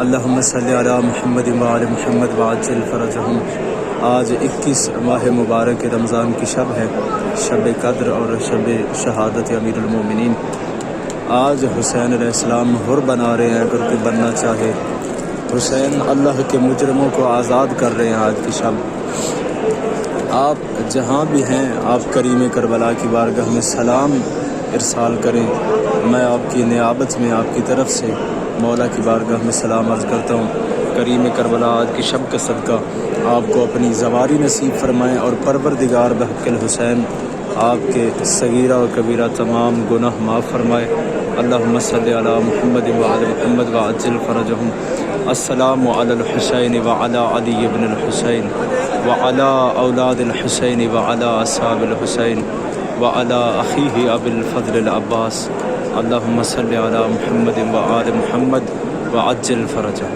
اللہم صلی علی محمد وعلی محمد وعجل فرجہم۔ آج 21 ماہ مبارک رمضان کی شب ہے، شب قدر اور شب شہادت امیر المومنین۔ آج حسین علیہ السلام حر بنا رہے ہیں اگر کوئی بننا چاہے۔ حسین اللہ کے مجرموں کو آزاد کر رہے ہیں آج کی شب۔ آپ جہاں بھی ہیں آپ کریم کربلا کی بارگاہ میں سلام ارسال کریں۔ میں آپ کی نیابت میں آپ کی طرف سے مولا کی بارگاہ میں سلام عرض کرتا ہوں۔ کریم کربلا آج کی شب کا صدقہ آپ کو اپنی زواری نصیب فرمائیں اور پروردگار بحق الحسین آپ کے صغیرہ و کبیرہ تمام گناہ معاف فرمائے۔ اللہم صلی علی محمد وعلی محمد وعجل فرجہم۔ السلام علی الحسین وعلی علی بن الحسین وعلی اولاد الحسین وعلی اصحاب الحسین وعلی اخیہ ابی الفضل العباس۔ اللہم صلی علی محمد وعلی محمد وعجل فرجہم۔